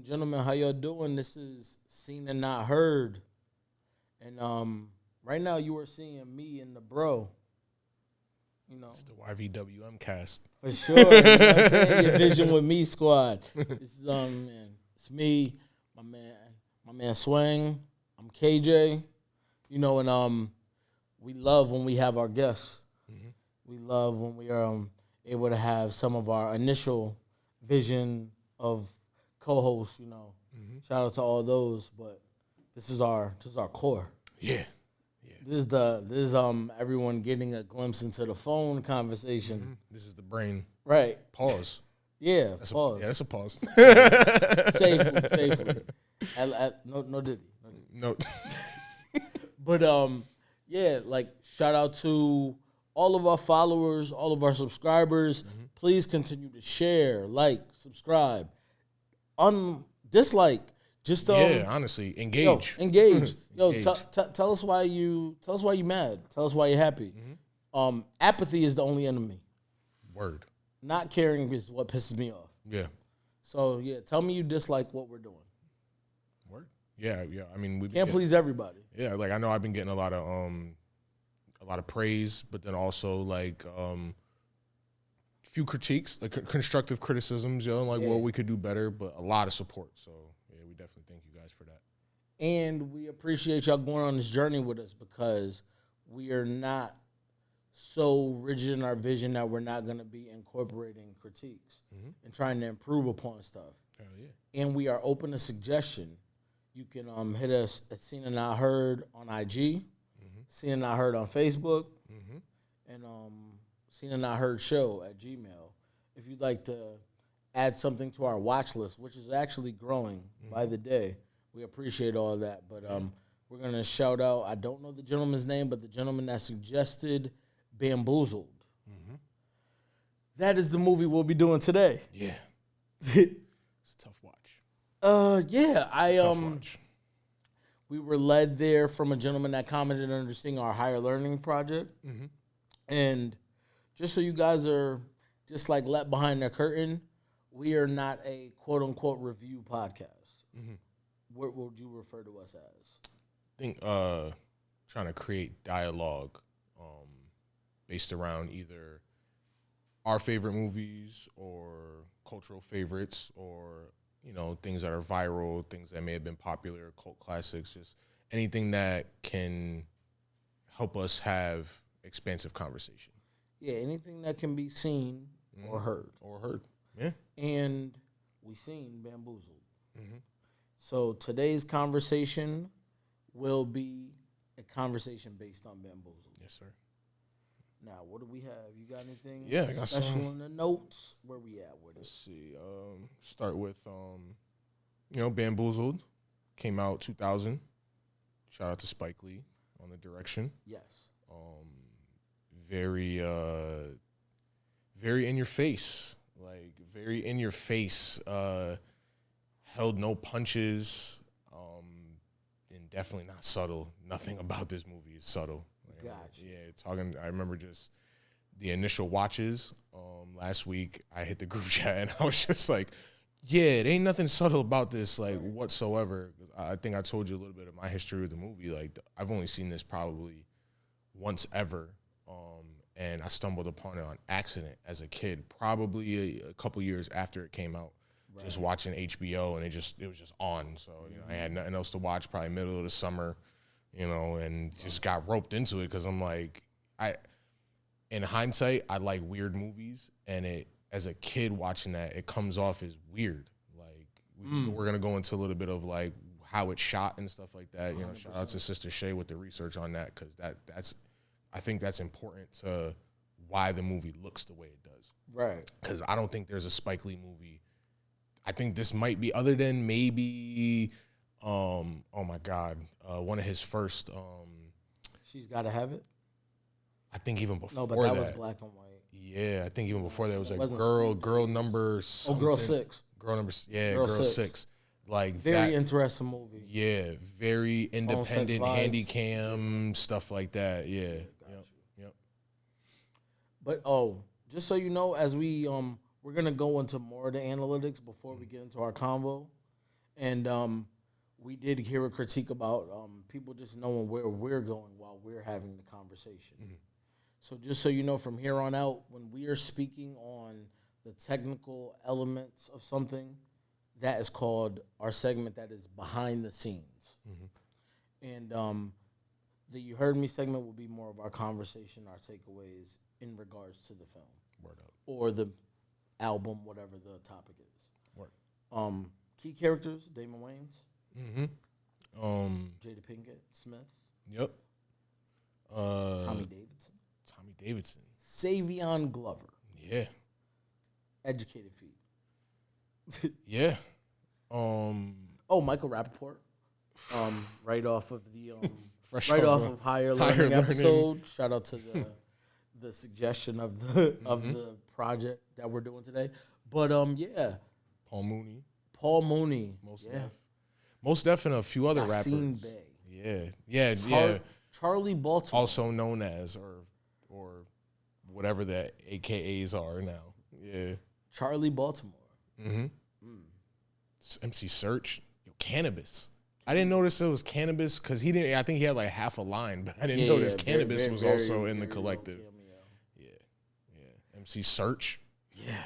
and gentlemen, how y'all doing? This is Seen and Not Heard. And right now you are seeing me and the bro. You know. It's the YVWM cast. For sure. You know what I'm saying? Your Vision with Me squad. This is man, it's me, my man Swang. I'm KJ. You know, and we love when we have our guests. Mm-hmm. We love when we are able to have some of our initial vision of co-hosts, you know. Mm-hmm. Shout out to all those, but this is our core. Yeah. This is everyone getting a glimpse into the phone conversation. Mm-hmm. This is the brain. Right. Pause. Yeah, that's pause. That's a pause. Safely. No diddy. No. But yeah, like shout out to all of our followers, all of our subscribers. Mm-hmm. Please continue to share, like, subscribe, dislike. Just honestly, engage. Engage. Tell us why you mad. Tell us why you're happy. Mm-hmm. Apathy is the only enemy. Word. Not caring is what pisses me off. Yeah. So tell me you dislike what we're doing. Word. Yeah. I mean, we can't please everybody. Yeah, like I know I've been getting a lot of praise, but then also like few critiques, like constructive criticisms, what we could do better, but a lot of support. So yeah, we definitely thank you guys for that. And we appreciate y'all going on this journey with us because we are not so rigid in our vision that we're not going to be incorporating critiques and trying to improve upon stuff. Hell yeah. And we are open to suggestion. You can hit us at Seen and Not Heard on IG, Seen and Not Heard on Facebook, and Seen and Not Heard Show at Gmail. If you'd like to add something to our watch list, which is actually growing by the day, we appreciate all of that. But we're going to shout out, I don't know the gentleman's name, but the gentleman that suggested Bamboozled. Mm-hmm. That is the movie we'll be doing today. Yeah. It's a tough watch. Watch. We were led there from a gentleman that commented under seeing our higher learning project. Mm-hmm. And just so you guys are just like let behind the curtain, we are not a quote-unquote review podcast. Mm-hmm. What would you refer to us as? I think trying to create dialogue based around either our favorite movies or cultural favorites or, things that are viral, things that may have been popular, cult classics, just anything that can help us have expansive conversation. Yeah, anything that can be seen or heard. Yeah. And we seen Bamboozled. Mm-hmm. So today's conversation will be a conversation based on Bamboozled. Yes, sir. Now, what do we have? You got anything I got special in the notes? Where we at with it? Let's see. Start with, Bamboozled. Came out 2000. Shout out to Spike Lee on the direction. Yes. Very in your face. Like, very in your face. Held no punches. And definitely not subtle. Nothing about this movie is subtle. Gotcha. Yeah, I remember just the initial watches. Last week, I hit the group chat, and I was just like, yeah, it ain't nothing subtle about this, like, whatsoever. I think I told you a little bit of my history with the movie. Like, I've only seen this probably once ever, and I stumbled upon it on accident as a kid, probably a couple years after it came out. Right. Just watching HBO, and it was just on. So, I had nothing else to watch, probably middle of the summer. And just got roped into it because I'm like, in hindsight, I like weird movies, and as a kid watching that, it comes off as weird. Like, we're going to go into a little bit of, like, how it's shot and stuff like that. 100%. Shout out to Sister Shay with the research on that because I think that's important to why the movie looks the way it does. Right. Because I don't think there's a Spike Lee movie. I think this might be, other than maybe... oh my God! One of his first. She's Gotta Have It. I think even before no, but that was black and white. Yeah, I think even before that was like girl number. Something. Girl 6. Girl 6. Like very interesting movie. Yeah, very independent, handy cam stuff like that. Yeah. Yep. But just so you know, as we're gonna go into more of the analytics before we get into our convo. And we did hear a critique about people just knowing where we're going while we're having the conversation. Mm-hmm. So just so you know, from here on out, when we are speaking on the technical elements of something, that is called our segment that is behind the scenes. Mm-hmm. And the You Heard Me segment will be more of our conversation, our takeaways in regards to the film. Word up. Or the album, whatever the topic is. Word. Key characters, Damon Wayans. Mm-hmm. Jada Pinkett Smith. Yep. Tommy Davidson. Savion Glover. Yeah. Educated Feet. Yeah. Michael Rappaport. Right off of the off of Higher Learning episode. Shout out to the suggestion of the the project that we're doing today. But yeah. Paul Mooney. Most Def and a few other rappers. Bay. Yeah. Charlie Baltimore. Also known as or whatever the AKAs are now. Yeah. Charlie Baltimore. Mm-hmm. MC Search. Cannabis. I didn't notice it was Cannabis because he didn't. I think he had like half a line, but I didn't notice Cannabis was also in the collective. Yeah. MC Search. Yeah.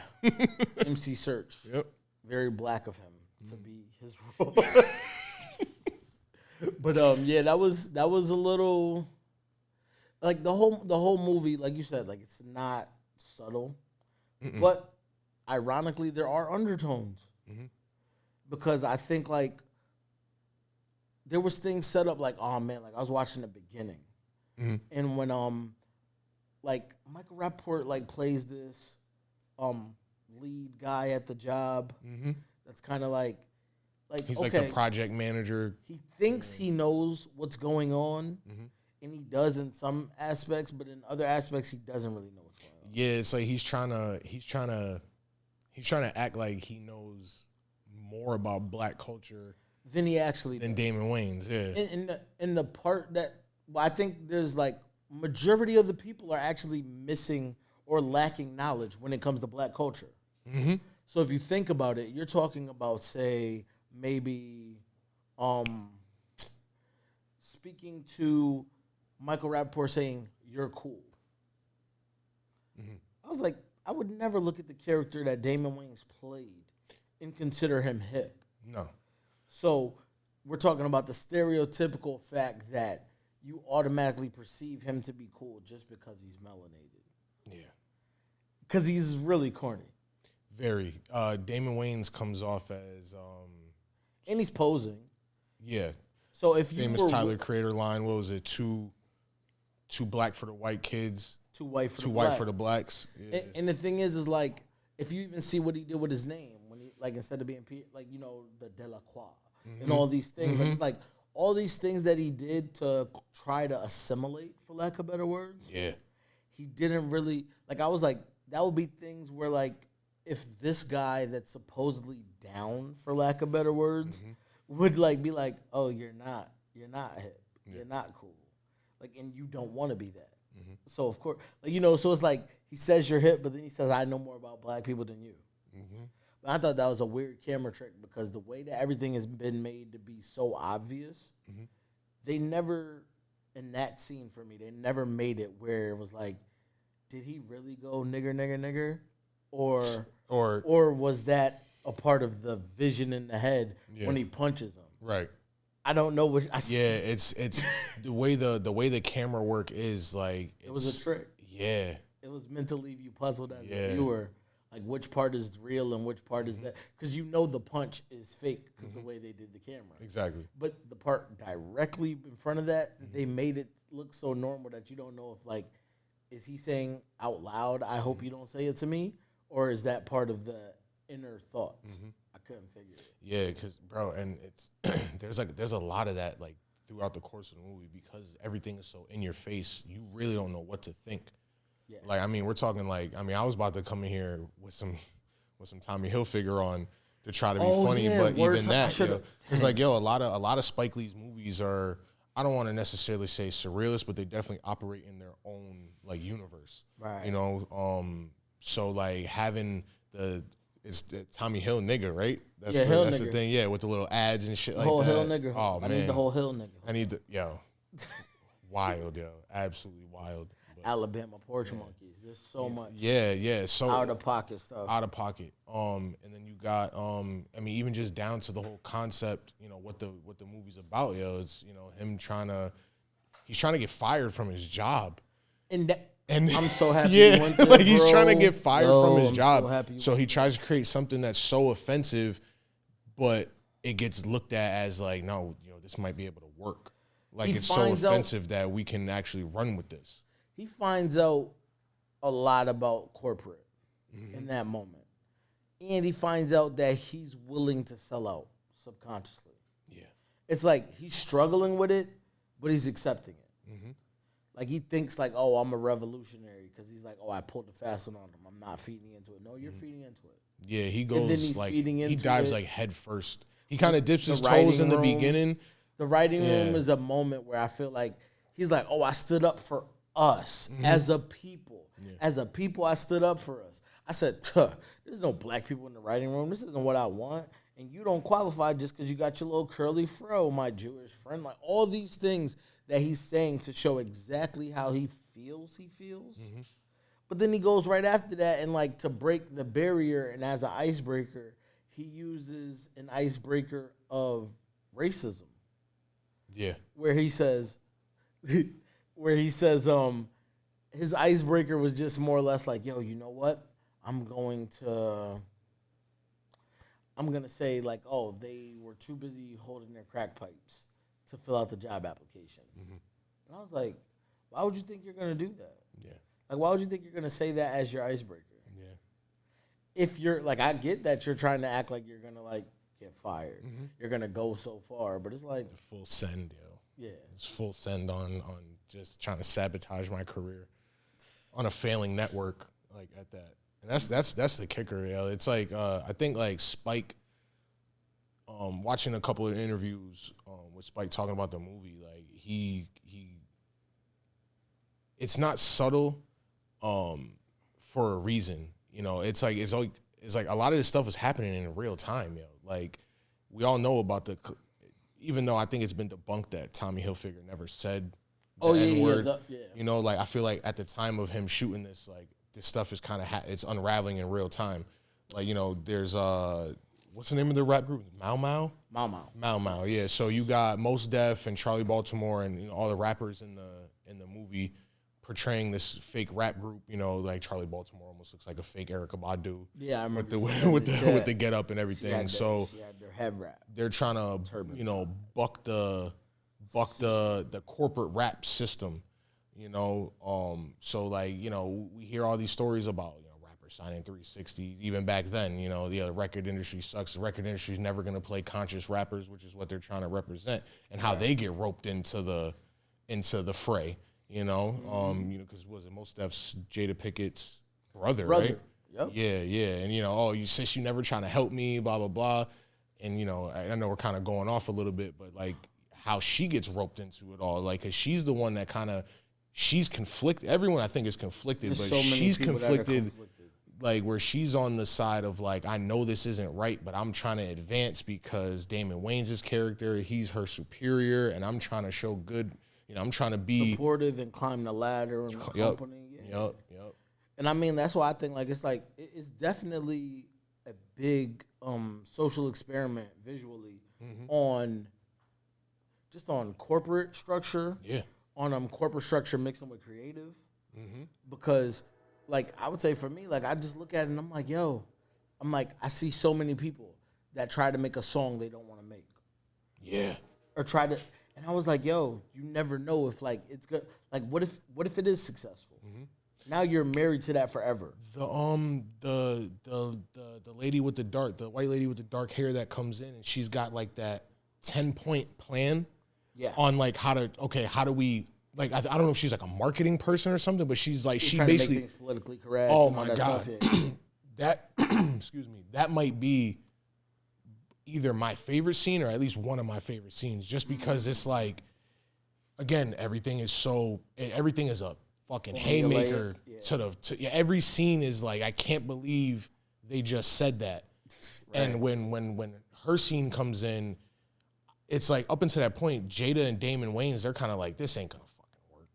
MC Search. Yep. Very black of him to be his role. But that was a little like the whole movie, like you said, like it's not subtle, but ironically there are undertones because I think like there was things set up like, oh man, like I was watching the beginning, and when like Michael Rappaport like plays this lead guy at the job, that's kind of like he's like the project manager. He thinks he knows what's going on, and he does in some aspects, but in other aspects he doesn't really know what's going on. Yeah, it's like he's trying to act like he knows more about black culture than he actually than Damon Wayans. Yeah, in the part that I think there's like majority of the people are actually missing or lacking knowledge when it comes to black culture. Mm-hmm. So if you think about it, you're talking about, say, maybe speaking to Michael Rappaport saying, "You're cool." Mm-hmm. I was like, I would never look at the character that Damon Wayans played and consider him hip. No. So we're talking about the stereotypical fact that you automatically perceive him to be cool just because he's melanated. Yeah. Because he's really corny. Very. Damon Wayans comes off as... and he's posing. Yeah. So if you famous Tyler Creator line, what was it? Too black for the white kids. Too white for the blacks. Yeah. And the thing is like, if you even see what he did with his name, when he, like, instead of being, like, you know, the Delacroix and all these things, like, it's like all these things that he did to try to assimilate, for lack of better words. Yeah. He didn't really, like, I was like, that would be things where, like, if this guy that's supposedly down, for lack of better words, would, like, be like, oh, you're not hip. Yeah. You're not cool. Like, and you don't want to be that. So, of course, like, you know, so it's like he says you're hip, but then he says, I know more about black people than you. But I thought that was a weird camera trick because the way that everything has been made to be so obvious, they never, in that scene for me, they never made it where it was like, did he really go nigger, nigger, nigger? Or was that a part of the vision in the head when he punches him? Right. I don't know what. It's the way the camera work is like. It was a trick. Yeah. It was meant to leave you puzzled as a viewer, like which part is real and which part is that, because you know the punch is fake because the way they did the camera. Exactly. But the part directly in front of that, they made it look so normal that you don't know if, like, is he saying out loud, "I hope you don't say it to me," or is that part of the inner thoughts? I couldn't figure it. Yeah, because, bro, and it's there's a lot of that, like, throughout the course of the movie, because everything is so in your face, you really don't know what to think. Yeah. Like, I mean, we're talking like, I mean, I was about to come in here with some Tommy Hilfiger on to try to be funny, but even that, it's like, yo, a lot of Spike Lee's movies are, I don't want to necessarily say surrealist, but they definitely operate in their own, like, universe. Right. You know, so, like, having it's the Tommy Hill nigga, right? That's Yeah, Hill that's nigga. the thing. Yeah, with the little ads and shit The like whole that. Hill nigga. Oh I man, need the whole Hill nigga. I need the wild, yo, absolutely wild. But, Alabama porch monkeys. There's so much. Yeah. So Out of pocket stuff. Out of pocket. And then you got I mean, even just down to the whole concept, you know, what the movie's about, yo. It's, you know, him he's trying to get fired from his job. And I'm so happy. Yeah, you went there, like he's bro. trying to get fired from his I'm job. So, happy so he tries to create something that's so offensive, but it gets looked at as like, no, you know, this might be able to work. Like it's so offensive that we can actually run with this. He finds out a lot about corporate in that moment. And he finds out that he's willing to sell out subconsciously. Yeah. It's like he's struggling with it, but he's accepting it. Mm-hmm. Like he thinks like, oh, I'm a revolutionary because he's like, oh, I pulled the fast one on him. I'm not feeding into it. No, you're feeding into it. Yeah, he goes like, he dives like head first. He kind of dips his toes in the beginning. The writing room is a moment where I feel like he's like, oh, I stood up for us as a people. Yeah. As a people, I stood up for us. I said, there's no black people in the writing room. This isn't what I want. And you don't qualify just because you got your little curly fro, my Jewish friend. Like all these things that he's saying to show exactly how he feels. Mm-hmm. But then he goes right after that and like to break the barrier and as an icebreaker, he uses an icebreaker of racism. Yeah. Where he says, his icebreaker was just more or less like, yo, you know what? I'm going to say like, oh, they were too busy holding their crack pipes to fill out the job application. Mm-hmm. And I was like, why would you think you're going to do that? Yeah. Like, why would you think you're going to say that as your icebreaker? Yeah. If you're, like, I get that you're trying to act like you're going to, like, get fired. Mm-hmm. You're going to go so far, but it's like. Full send, yo. Yeah. It's full send on just trying to sabotage my career on a failing network, like, at that. And that's the kicker, yo. It's like, I think, like, Spike, watching a couple of interviews with Spike talking about the movie, like, it's not subtle for a reason. You know, it's like a lot of this stuff is happening in real time, yo. Like, we all know about even though I think it's been debunked that Tommy Hilfiger never said the N-word. Yeah. You know, like, I feel like at the time of him shooting this, like, this stuff is kind of it's unraveling in real time. Like, you know, there's what's the name of the rap group? Mau Mau? Mau Mau, yeah. So you got Mos Def and Charlie Baltimore and, you know, all the rappers in the movie portraying this fake rap group. You know, like Charlie Baltimore almost looks like a fake Erykah Badu. Yeah, I remember with the get up and everything. She had their head wrap. They're trying to, you know, buck the corporate rap system. You know, so like, you know, we hear all these stories about, you know, rappers signing 360s. Even back then, you know, the record industry sucks. The record industry is never going to play conscious rappers, which is what they're trying to represent, and how they get roped into the fray. You know, you know, because was it Mos Def's Jada Pickett's brother, right? Yep. Yeah, and you know, oh, you sis, you never trying to help me, blah blah blah, and you know, I know we're kind of going off a little bit, but like how she gets roped into it all, like, cause she's the one that kind of. She's conflicted. Everyone, I think, is conflicted, but she's conflicted, like, where she's on the side of, like, I know this isn't right, but I'm trying to advance because Damon Wayans' character, he's her superior, and I'm trying to show good, you know, I'm trying to be supportive and climb the ladder in the company. Yep. And I mean, that's why I think, like, it's definitely a big social experiment visually on corporate structure. Yeah. On corporate structure mixing with creative, because, like, I would say for me, like, I just look at it and I'm like, yo, I see so many people that try to make a song they don't want to make. Yeah. Or try to, and I was like, yo, you never know if, like, it's good. Like, what if it is successful? Now you're married to that forever. The lady with the white lady with the dark hair that comes in and she's got like that 10-point plan. Yeah. On like how do we, like, I don't know if she's like a marketing person or something, but she's like, she basically to make things politically correct. Oh my God. That excuse me, that might be either my favorite scene or at least one of my favorite scenes, just because it's like, again, everything is a fucking haymaker every scene is like, I can't believe they just said that. Right. And when her scene comes in, it's like up until that point, Jada and Damon Wayans, they're kind of like, this ain't gonna fucking work.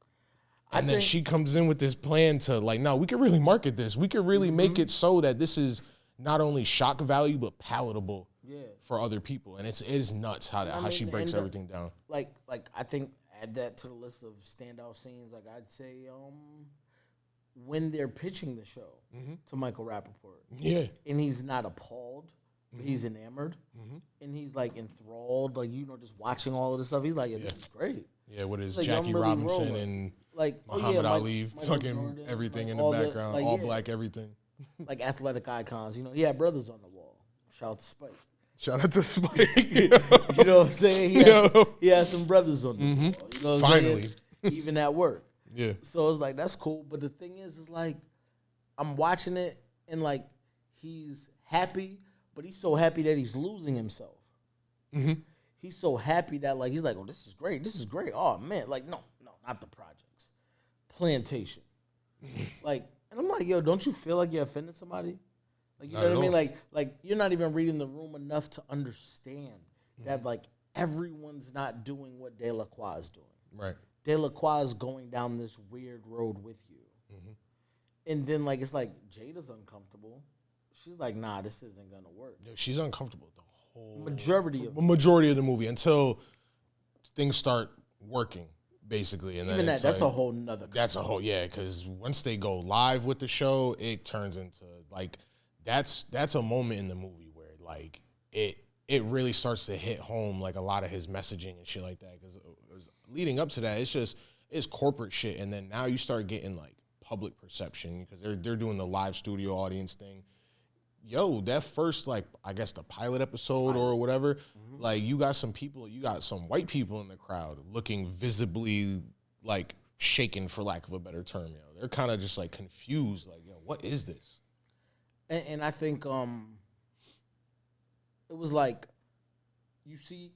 And then she comes in with this plan to like, no, we could really market this. We could really make it so that this is not only shock value but palatable for other people. And it is nuts how she breaks everything down. Like I think add that to the list of standout scenes. Like I'd say when they're pitching the show to Michael Rappaport. Yeah. And he's not appalled, but he's enamored. And he's like enthralled, like, just watching all of this stuff. He's like, this is great. Yeah, what is Jackie really Robinson and like Muhammad Ali, fucking Jordan, everything in the background, all black everything. Like athletic icons. He had brothers on the wall. Shout out to Spike. Shout out to Spike. You know what I'm saying? He has some brothers on the wall. You know what I'm saying? Even at work. Yeah. So it's like, that's cool. But the thing is like, I'm watching it and like, he's happy, but he's so happy that he's losing himself. He's so happy that like, he's like, oh, this is great. This is great. Oh man. Like, no, not the projects. Plantation. Like, and I'm like, yo, don't you feel like you offended somebody? Like, you know what I mean? Like you're not even reading the room enough to understand that like everyone's not doing what De La Croix is doing. Right. De La Croix is going down this weird road with you. And then, like, it's like, Jada's uncomfortable. She's like, nah, this isn't going to work. Yeah, she's uncomfortable the whole... Majority of the movie until things start working, basically. And even then that's a whole nother... That's a whole... Yeah, because once they go live with the show, it turns into, like... That's a moment in the movie where, like, it really starts to hit home, like, a lot of his messaging and shit like that. Because leading up to that, it's corporate shit. And then now you start getting, like, public perception because they're doing the live studio audience thing. Yo, that first, like, I guess the pilot episode or whatever, like, you got some white people in the crowd looking visibly, like, shaken, for lack of a better term. Yo, they're kind of just, like, confused, like, yo, what is this? And I think it was like, you see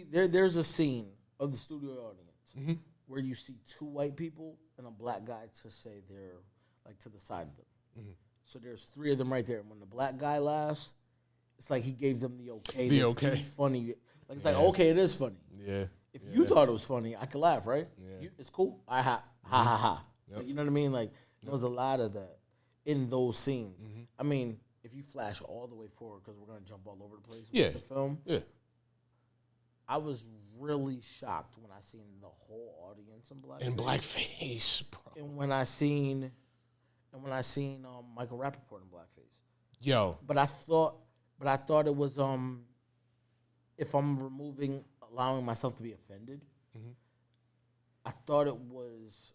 there's a scene of the studio audience where you see two white people and a black guy to say they're like to the side of them. So there's three of them right there. And when the black guy laughs, it's like he gave them the okay. The okay. Funny. Like, it's like, okay, it is funny. Yeah. If you thought it was funny, I could laugh, right? Yeah. It's cool. Ha ha ha. Yep. Like, you know what I mean? Like, there was a lot of that in those scenes. I mean, if you flash all the way forward, because we're going to jump all over the place with the film. Yeah. I was really shocked when I seen the whole audience in blackface. In blackface, bro. And when I seen Michael Rappaport in blackface. Yo. But I thought it was if I'm allowing myself to be offended, I thought it was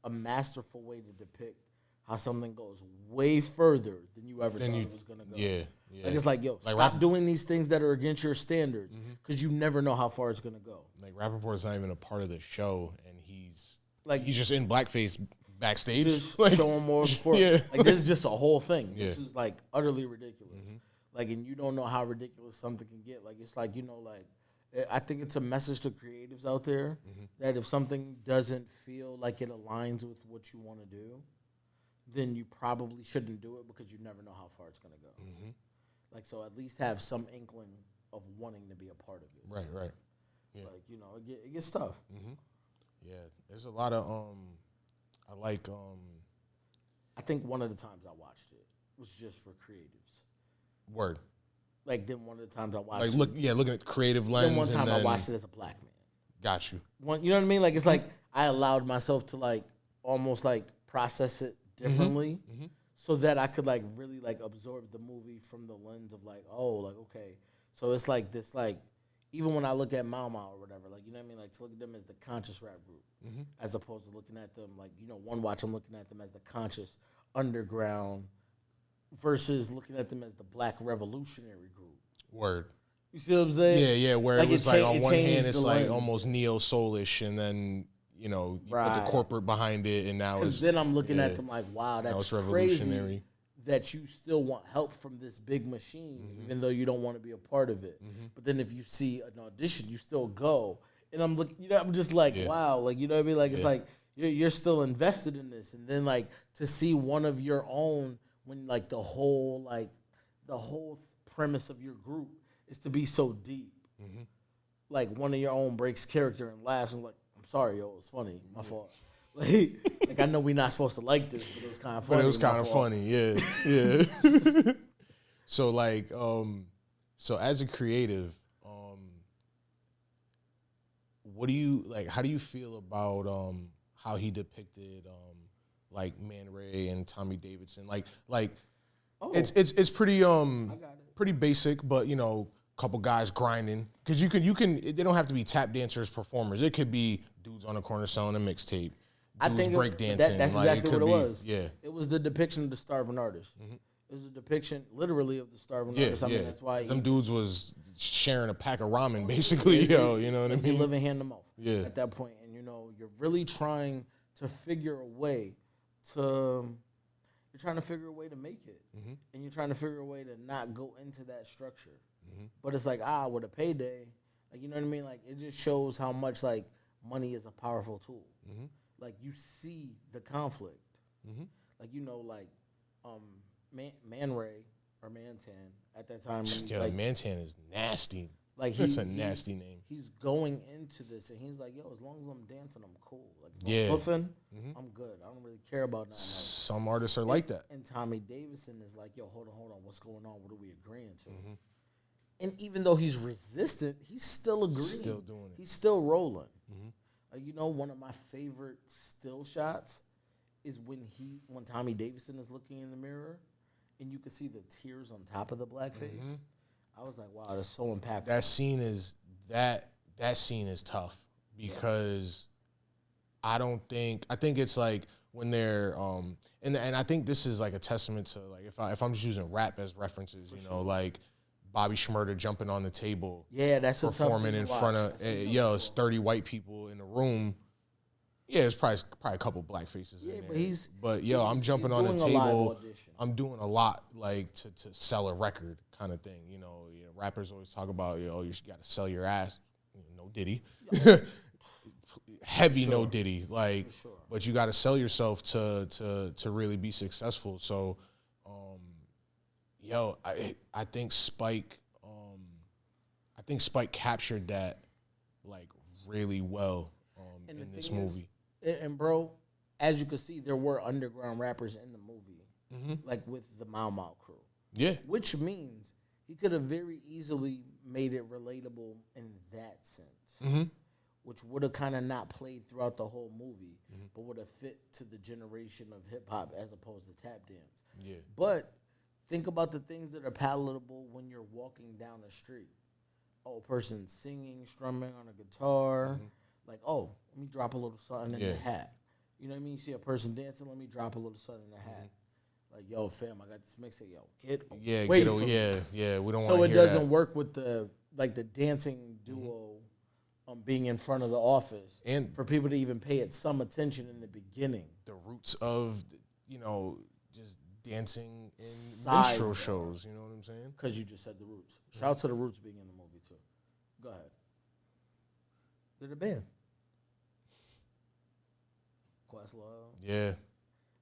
a masterful way to depict how something goes way further than you ever thought it was going to go. Yeah. Like, it's like, yo, stop doing these things that are against your standards because you never know how far it's going to go. Like, Rappaport's not even a part of the show, and he's just in blackface backstage. Just like, showing more support. Yeah. Like, this is just a whole thing. Yeah. This is, like, utterly ridiculous. Like, and you don't know how ridiculous something can get. Like, it's like, like, I think it's a message to creatives out there that if something doesn't feel like it aligns with what you want to do, then you probably shouldn't do it because you never know how far it's going to go. Like, so at least have some inkling of wanting to be a part of it. Right. Yeah. Like, it gets tough. Yeah, there's a lot of, I think one of the times I watched it was just for creatives. Word. Like, then one of the times I watched looking at creative lens. Then one time I watched it as a black man. Got you. You know what I mean? Like, it's like I allowed myself to, like, almost, like, process it differently so that I could, like, really, like, absorb the movie from the lens of, like, oh, like, okay. So it's like this, like, even when I look at Mau Mau or whatever, like, you know what I mean? Like, to look at them as the conscious rap group as opposed to looking at them, like, one watch I'm looking at them as the conscious underground versus looking at them as the black revolutionary group. Word. You see what I'm saying? Yeah, where like it was like on one hand it's like almost neo-soulish and then, you put the corporate behind it and now it's... then I'm looking at them like, wow, that's crazy that you still want help from this big machine even though you don't want to be a part of it. But then if you see an audition, you still go. And I'm looking, I'm just like, wow, like, you know what I mean? Like, it's like you're still invested in this. And then, like, to see one of your own when like the whole premise of your group is to be so deep. Like one of your own breaks character and laughs and like, I'm sorry, yo, it's funny, my fault. Like I know we're not supposed to like this, but it was kind of funny. But it was kind of funny, yeah. So like, so as a creative, what do you like? How do you feel about how he depicted like Man Ray and Tommy Davidson? It's pretty pretty basic, but you know, couple guys grinding because you can. They don't have to be tap dancers, performers. It could be dudes on the corner selling a mixtape. I think break dancing. That's exactly what it was. Yeah, it was the depiction of the starving artist. It was a depiction, literally, of the starving artist. I mean, that's why some dudes was sharing a pack of ramen, basically. Yo, you know what I mean? Living hand to mouth. Yeah. At that point, and you know, you're really trying to figure a way to. You're trying to figure a way to make it, and you're trying to figure a way to not go into that structure. But it's like with a payday, like you know what I mean. Like it just shows how much like money is a powerful tool. Like you see the conflict. Like you know, like Man Ray or Mantan at that time. Yeah, like, Mantan is nasty. Like that's a nasty name. He's going into this and he's like, yo, as long as I'm dancing, I'm cool. Like puffing, I'm good. I don't really care about that. Some artists are like that. And Tommy Davidson is like, yo, hold on, what's going on? What are we agreeing to? And even though he's resistant, he's still agreeing. Still doing it. He's still rolling. You know, one of my favorite still shots is when Tommy Davidson is looking in the mirror and you can see the tears on top of the blackface. I was like, wow, that's so impactful. That scene is tough because I think it's like when they're and I think this is like a testament to like if I'm just using rap as references, you know, like Bobby Shmurda jumping on the table, that's performing in front of it's 30 white people in the room. Yeah, it's probably a couple black faces in there. But I'm jumping on the table. I'm doing a lot like to sell a record kind of thing. You know, rappers always talk about you got to sell your ass. No Diddy, heavy no Diddy. Like, but you got to sell yourself to really be successful. So, I think Spike captured that like really well in this movie. And bro, as you can see, there were underground rappers in the movie, like with the Mau Mau crew. Yeah, which means he could have very easily made it relatable in that sense, which would have kind of not played throughout the whole movie, but would have fit to the generation of hip hop as opposed to tap dance. Yeah, but think about the things that are palatable when you're walking down the street. A person singing, strumming on a guitar. Like, let me drop a little something in the hat. You know what I mean? You see a person dancing, let me drop a little something in the hat. Like, yo, fam, I got this mixtape. Yo, we don't want to hear that. So it doesn't work with the dancing duo being in front of the office and for people to even pay it some attention in the beginning. The roots of, just dancing in minstrel shows. You know what I'm saying? Because you just said the roots. Shout out to the roots being in the movie, too. Go ahead. They're the band. Questlove. Yeah.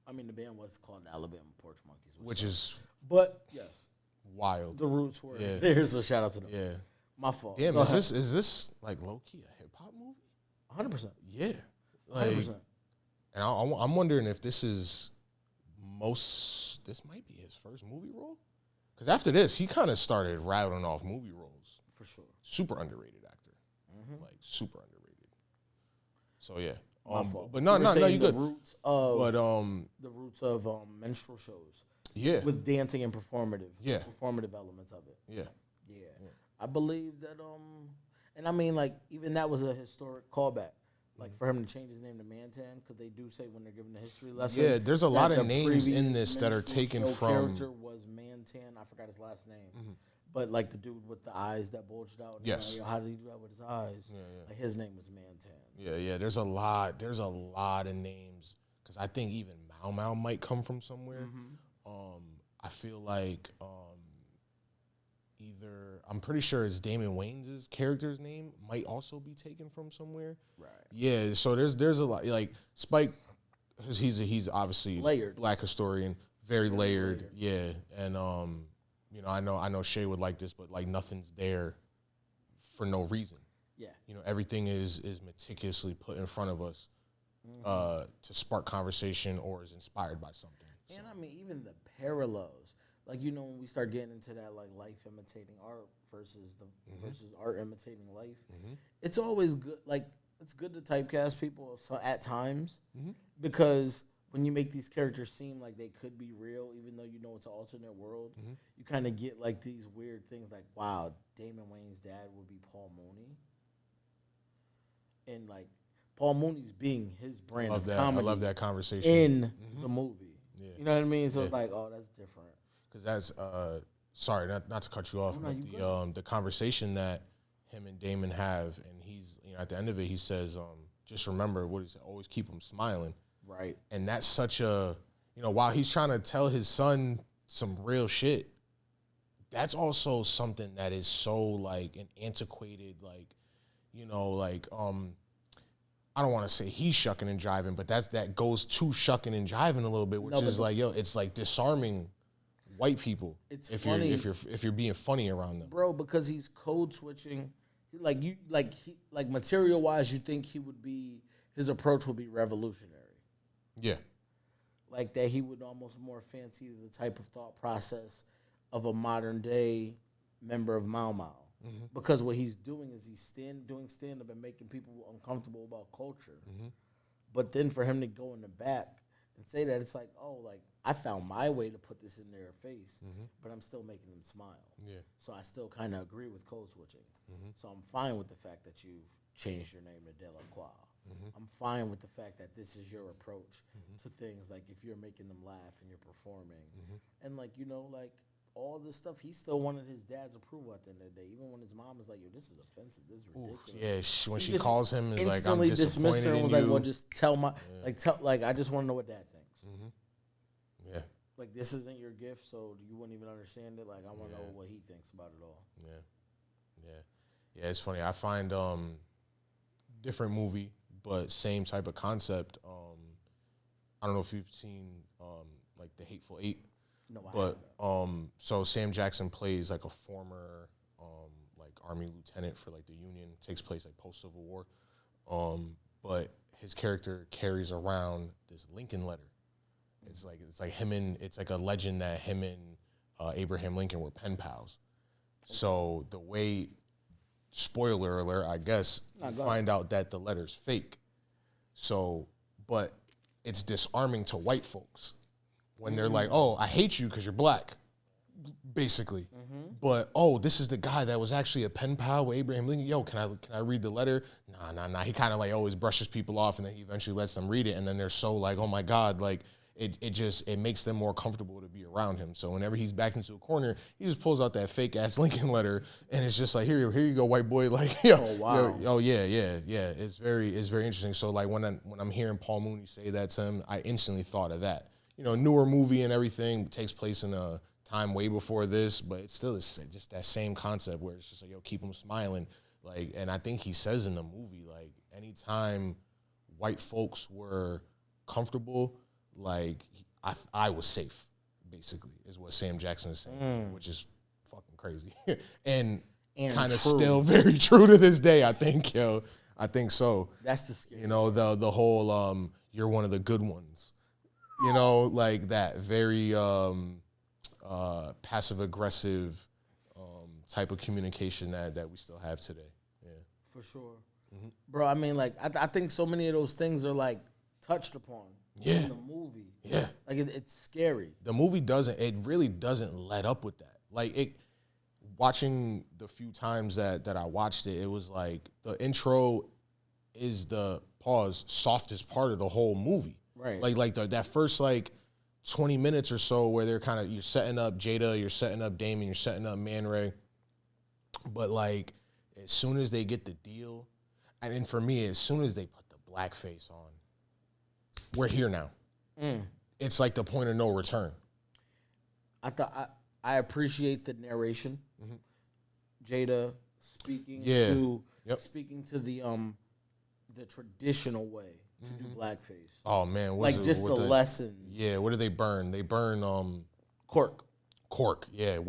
I mean, the band was called the Alabama Porch Monkeys. Which is... But, yes. Wild. The roots were... Yeah. There's a shout out to them. Yeah. My fault. Damn, is this like low-key a hip-hop movie? 100%. Yeah. Like, 100%. And I'm wondering if this is this might be his first movie role? Because after this, he kind of started rattling off movie roles. For sure. Super underrated actor. Like, super underrated. So, yeah. But no, you good. The roots of minstrel shows. Yeah. With dancing and performative elements of it. Yeah. I believe that and I mean like even that was a historic callback. Like for him to change his name to Mantan, because they do say when they're giving the history lesson. Yeah, there's a lot of names in this that are taken from. Character was Mantan. I forgot his last name, but like the dude with the eyes that bulged out. Yes. How did he do that with his eyes? Yeah. Like his name was Mantan. Yeah. There's a lot of names because I think even Mau Mau might come from somewhere. I feel like I'm pretty sure it's Damon Wayans' character's name might also be taken from somewhere. Right. Yeah, so there's a lot like Spike. He's obviously layered black historian, very layered. Yeah, and you know, I know Shay would like this, but like nothing's there for no reason. Yeah. You know, everything is meticulously put in front of us to spark conversation or is inspired by something. And I mean, even the parallels, like, you know, when we start getting into that, like, life imitating art versus art imitating life, it's always good. Like, it's good to typecast people at times because when you make these characters seem like they could be real, even though you know it's an alternate world, you kind of get like these weird things like, wow, Damon Wayans' dad would be Paul Mooney. And like Paul Mooney's being his brand of comedy. I love that conversation in the movie. Yeah. You know what I mean? So it's like, oh, that's different. Because that's sorry, not to cut you off, but the conversation that him and Damon have, and he's, you know, at the end of it, he says, just remember what he said, always keep him smiling. Right. And that's such a, you know, while he's trying to tell his son some real shit, that's also something that is so like an antiquated, like, you know, like, I don't want to say he's shucking and jiving, but that goes to shucking and jiving a little bit, which is like, yo, it's like disarming white people. It's funny if you're being funny around them, bro, because he's code switching. Like material wise, you think his approach would be revolutionary. Yeah, like that he would almost more fancy the type of thought process of a modern day member of Mau Mau. Because what he's doing is he's doing stand-up and making people uncomfortable about culture. But then for him to go in the back and say that, it's like, oh, like, I found my way to put this in their face, but I'm still making them smile. Yeah. So I still kind of agree with code switching. So I'm fine with the fact that you've changed your name to Delacroix. I'm fine with the fact that this is your approach to things, like if you're making them laugh and you're performing. And, like, you know, like, all this stuff, he still wanted his dad's approval at the end of the day. Even when his mom is like, yo, this is offensive. This is ridiculous. Yeah, when she calls him, is like, I'm dismissed her and was in like, you. well, just tell I just want to know what dad thinks. Yeah. Like, this isn't your gift, so you wouldn't even understand it. Like, I want to know what he thinks about it all. Yeah, it's funny. I find different movie, but same type of concept. I don't know if you've seen like The Hateful Eight. No, but so Sam Jackson plays like a former like Army lieutenant for like the Union. Takes place like post Civil War, but his character carries around this Lincoln letter. It's like him and it's like a legend that him and Abraham Lincoln were pen pals. So the way, spoiler alert, I guess, you find out that the letter's fake. So, but it's disarming to white folks. When they're like, oh, I hate you because you're black, basically. But, oh, this is the guy that was actually a pen pal with Abraham Lincoln. Yo, can I read the letter? Nah. He kind of like always brushes people off, and then he eventually lets them read it. And then they're so like, oh my God, like it makes them more comfortable to be around him. So whenever he's backed into a corner, he just pulls out that fake ass Lincoln letter, and it's just like, here you go, white boy. Like, yo, oh wow, yo, yeah. It's very interesting. So like when I'm hearing Paul Mooney say that to him, I instantly thought of that. You know, newer movie and everything, takes place in a time way before this, but it still is just that same concept where it's just like, yo, keep them smiling. Like, and I think he says in the movie, like, anytime white folks were comfortable, like, I was safe, basically, is what Sam Jackson is saying, which is fucking crazy. and kind of still very true to this day, I think, yo. I think so. That's the scary. You know, the whole, you're one of the good ones. You know, like that very passive-aggressive type of communication that we still have today. Yeah, for sure, bro. I mean, like I think so many of those things are like touched upon in the movie. Yeah, like it's scary. The movie really doesn't let up with that. Like watching the few times that I watched it, it was like the intro is the softest part of the whole movie. Right. Like that first like 20 minutes or so where they're kind of, you're setting up Jada, you're setting up Damon, you're setting up Man Ray. But like as soon as they get the deal, and then for me, as soon as they put the blackface on, we're here now. It's like the point of no return. I appreciate the narration. Jada speaking to the traditional way. to do blackface. Oh man, like just the lessons. Yeah, what do they burn? They burn Cork. Yeah,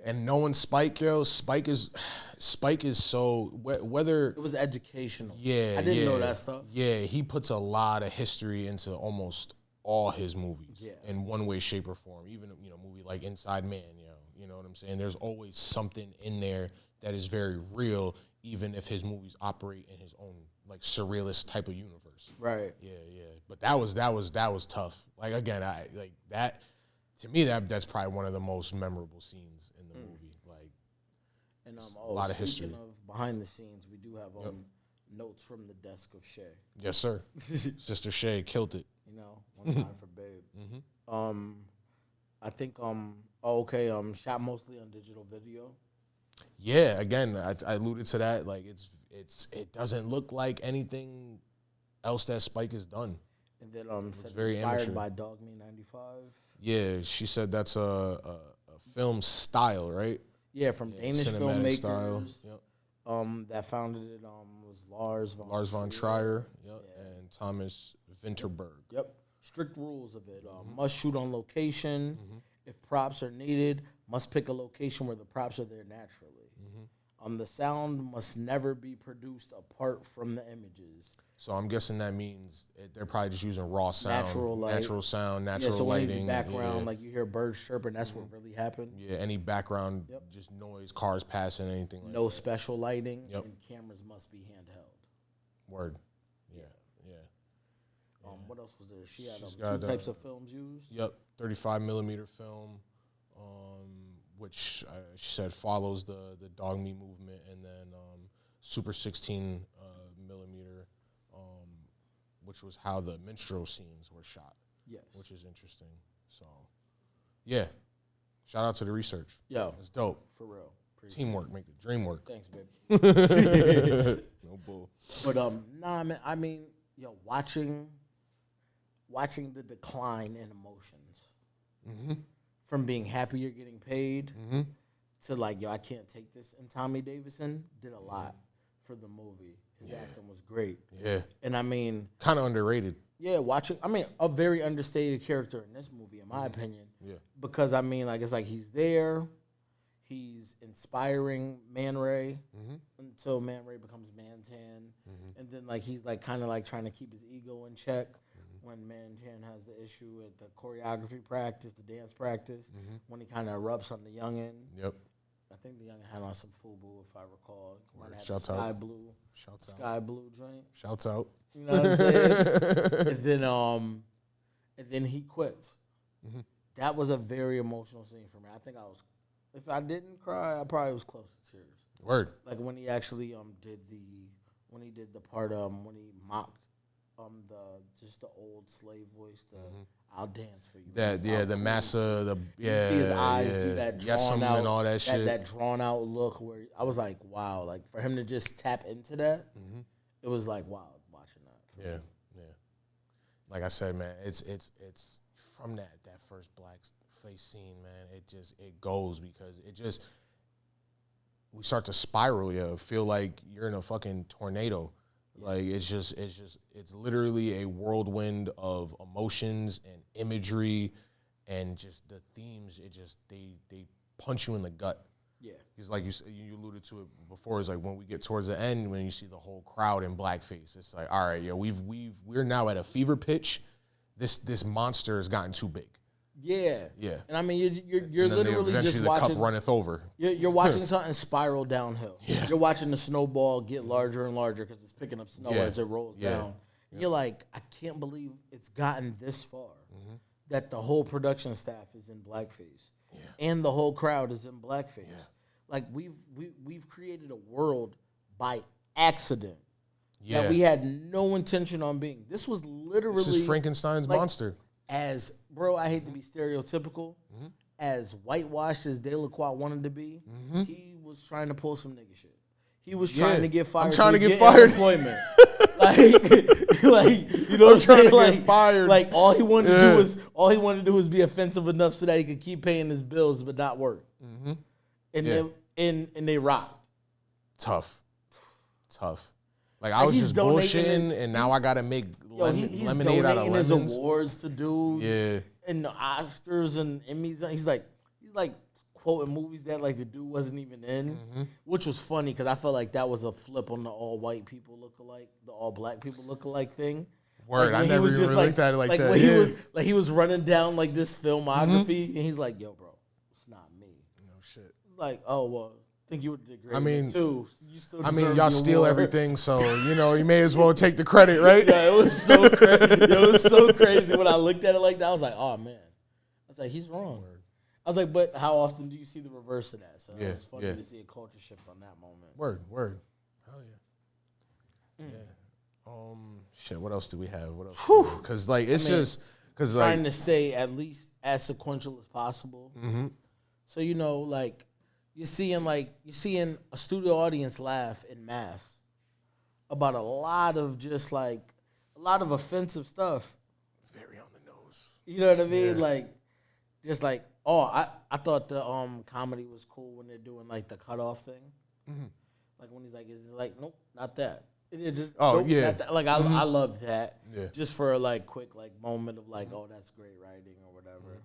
and knowing Spike, yo, Spike is so whether it was educational. Yeah, I didn't know that stuff. Yeah, he puts a lot of history into almost all his movies. Yeah. In one way, shape, or form. Even movie like Inside Man, you know what I'm saying. There's always something in there that is very real, even if his movies operate in his own like surrealist type of universe. Right. Yeah. But that was tough. Like again, I like that. To me, that's probably one of the most memorable scenes in the movie. Like, and a lot of history. Of behind the scenes, we do have notes from the desk of Shay. Yes, sir. Sister Shay killed it. One time for Babe. I think shot mostly on digital video. Yeah, again, I alluded to that. Like it doesn't look like anything else that Spike has done. And then said very inspired by Dog Me 95. Yeah, she said that's a film style, right? Yeah, from Danish filmmakers. Style. Yep. That founded it was Lars von Trier. Yep. Yeah. And Thomas Vinterberg. Yep. Strict rules of it. Must shoot on location. If props are needed, must pick a location where the props are there naturally. The sound must never be produced apart from the images. So I'm guessing that means they're probably just using raw sound, natural sound, natural so lighting. Background, like you hear birds chirping, that's what really happened. Yeah, any background, just noise, cars passing, anything like that. No special lighting, and cameras must be handheld. Word. Yeah. What else was there? She had two types of films used. Yep, 35 millimeter film, which she said follows the Dog Me movement, and then Super 16 millimeter, which was how the minstrel scenes were shot. Yes, which is interesting. So, yeah, shout out to the research. Yo, it's dope for real. Teamwork make the dream work. Thanks, baby. No bull. But nah, man. I mean, watching the decline in emotions from being happy you're getting paid to like, I can't take this. And Tommy Davidson did a lot for the movie. His acting was great. Yeah. And I mean, kind of underrated. Yeah, a very understated character in this movie, in my opinion. Yeah. Because I mean, like, it's like he's there. He's inspiring Man Ray until Man Ray becomes Mantan. And then, like, he's, like, kind of, like, trying to keep his ego in check when Mantan has the issue at the choreography practice, the dance practice, when he kind of erupts on the youngin'. Yep. I think the youngin' had on some FUBU, if I recall. Shouts out. Sky blue joint. Shouts out. You know what I'm saying? and then he quits. That was a very emotional scene for me. I think if I didn't cry, I probably was close to tears. Word. Like when he actually did the part when he mocked the old slave voice, I'll dance for you. The massa, you see his eyes do that drawn out and all that shit. That drawn out look where I was like, wow, like for him to just tap into that, it was like wow, watching that. Yeah. Like I said, man, it's from that first black face scene, man. It goes because we start to spiral. Yeah, feel like you're in a fucking tornado. Like it's literally a whirlwind of emotions and imagery, and just the themes. They punch you in the gut. Yeah, because like you alluded to it before. It's like when we get towards the end, when you see the whole crowd in blackface, it's like, all right, we're now at a fever pitch. This monster has gotten too big. Yeah. And I mean, you're literally just the watching. Cup runneth over. You're watching something spiral downhill. Yeah. You're watching the snowball get larger and larger because it's picking up snow as it rolls down. And you're like, I can't believe it's gotten this far. That the whole production staff is in blackface, and the whole crowd is in blackface. Yeah. Like we've created a world by accident. That we had no intention on being. This was literally. This is Frankenstein's monster. I hate to be stereotypical, as whitewashed as De La Croix wanted to be, he was trying to pull some nigga shit. He was trying to get fired. I'm trying to get fired. Employment. like, you know what I'm saying? Like, fired. Like all he wanted to do was be offensive enough so that he could keep paying his bills but not work. And they rocked. Tough. Like I was he's just donating bullshitting, and now I gotta make he's lemonade out of donating his lemons. awards to dudes. Yeah. And the Oscars and Emmys. He's like quoting movies that like the dude wasn't even in, which was funny because I felt like that was a flip on the all white people look alike, the all black people look alike thing. Word, like, I never even looked at it like that. When he was running down like this filmography, and he's like, "Yo, bro, it's not me." No shit. It's like, "Oh well, I think you would do great." I mean, too. You still y'all steal everything, so you may as well take the credit, right? Yeah, it was so crazy. It was so crazy when I looked at it like that. I was like, "Oh man," I was like, "He's wrong." Word. I was like, but how often do you see the reverse of that? So it's funny to see a culture shift on that moment. Word. Hell yeah. Yeah. Shit, what else do we have? What else? Because, like, just... Cause, trying like, to stay at least as sequential as possible. Mm-hmm. So, like, you're seeing a studio audience laugh en masse about a lot of offensive stuff. Very on the nose. You know what I mean? Yeah. Like, just like... Oh, I thought the comedy was cool when they're doing like the cutoff thing. Mm-hmm. Like when he's like, is it like, nope, not that. Nope, yeah. Not that. Like I love that. Yeah. Just for a like quick like moment of like, oh, that's great writing or whatever.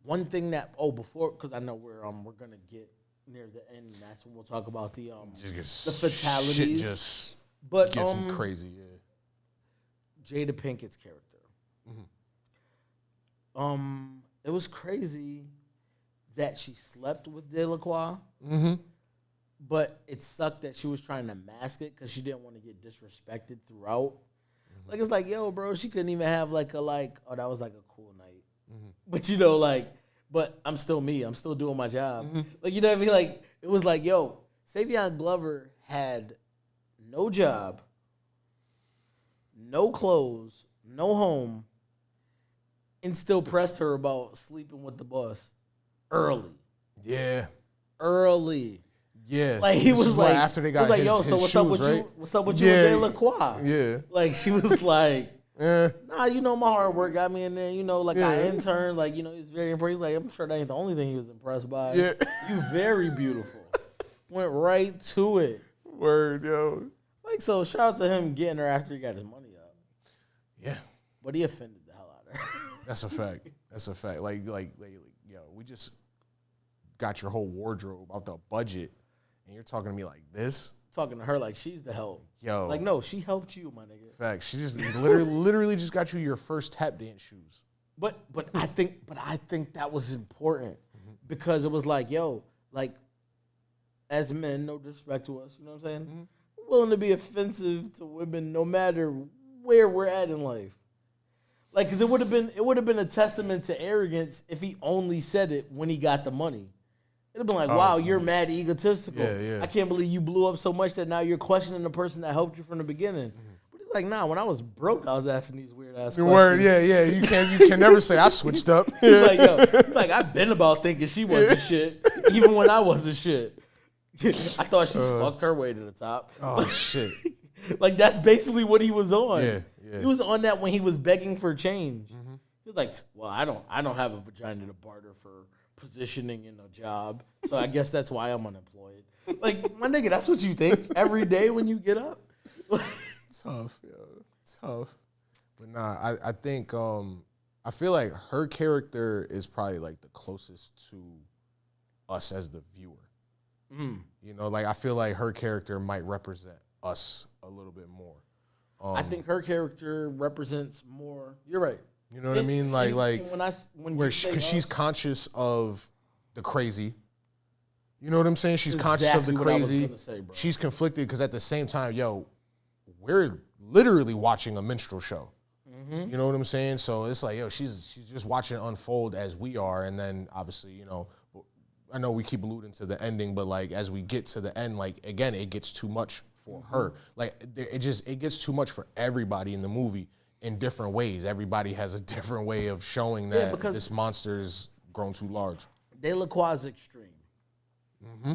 One thing that before, because I know we're gonna get near the end, and that's when we'll talk about the fatalities. Shit just gets crazy. Yeah. Jada Pinkett's character. Mm-hmm. It was crazy that she slept with Delacroix, but it sucked that she was trying to mask it because she didn't want to get disrespected throughout. Mm-hmm. Like, it's like, yo, bro, she couldn't even have oh, that was like a cool night. Mm-hmm. But, but I'm still me. I'm still doing my job. Mm-hmm. Like, you know what I mean? Like, it was like, yo, Savion Glover had no job, no clothes, no home, and still pressed her about sleeping with the boss early. Yeah. Early. Yeah. Like he was like after they got yo, so what's shoes, up with right? you? What's up with you and Delacroix? Yeah. Like she was like, nah, my hard work got me in there. I interned, he's very impressed. He's like, I'm sure that ain't the only thing he was impressed by. Yeah. You very beautiful. Went right to it. Word, yo. Like, so shout out to him getting her after he got his money up. Yeah. But he offended the hell out of her. That's a fact. Like, yo, we just got your whole wardrobe out the budget, and you're talking to me like this? Talking to her like she's the help. Yo. Like, no, she helped you, my nigga. Fact. She just literally just got you your first tap dance shoes. But I think that was important because it was like, yo, like, as men, no disrespect to us, you know what I'm saying? Mm-hmm. We're willing to be offensive to women no matter where we're at in life. Like, because it would have been a testament to arrogance if he only said it when he got the money. It'd have been like, wow, you're mad egotistical. Yeah. I can't believe you blew up so much that now you're questioning the person that helped you from the beginning. But it's like, nah, when I was broke, I was asking these weird ass questions. Word, yeah. You can never say I switched up. He's like, yo, I've been about thinking she wasn't shit, even when I wasn't shit. I thought she's fucked her way to the top. Oh shit. Like that's basically what he was on. Yeah. He was on that when he was begging for change. Mm-hmm. He was like, well, I don't have a vagina to barter for positioning in a job, so I guess that's why I'm unemployed. Like, my nigga, that's what you think every day when you get up. Tough, yo. Tough. But nah, I think I feel like her character is probably like the closest to us as the viewer. Mm. I feel like her character might represent us a little bit more. I think her character represents more. You're right. You know what I mean? Because she's conscious of the crazy. You know what I'm saying? She's conscious of the crazy. She's conflicted because at the same time, yo, we're literally watching a minstrel show. Mm-hmm. You know what I'm saying? So it's like, yo, she's just watching it unfold as we are, and then obviously, I know we keep alluding to the ending, but like as we get to the end, like again, it gets too much for her. Like it gets too much for everybody in the movie in different ways. Everybody has a different way of showing that this monster's grown too large. Delacroix is extreme. Mm-hmm.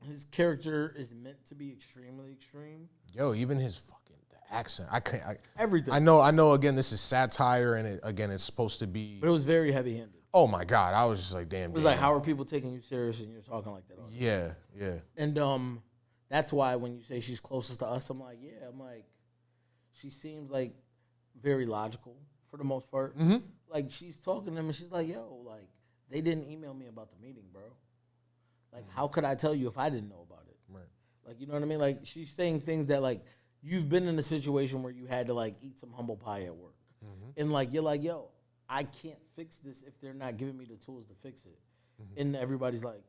His character is meant to be extremely extreme. Yo, even his fucking accent. Everything. I know. Again, this is satire, and it's supposed to be. But it was very heavy-handed. Oh my God, I was just like, damn. It was like, how are people taking you serious and you're talking like that? Yeah. And that's why when you say she's closest to us, I'm like, yeah. I'm like, she seems like very logical for the most part. Mm-hmm. Like, she's talking to him and she's like, yo, like, they didn't email me about the meeting, bro. Like, how could I tell you if I didn't know about it? Right. Like, you know what I mean? Like, she's saying things that, like, you've been in a situation where you had to, like, eat some humble pie at work. Mm-hmm. And, like, you're like, yo, I can't fix this if they're not giving me the tools to fix it. Mm-hmm. And everybody's like,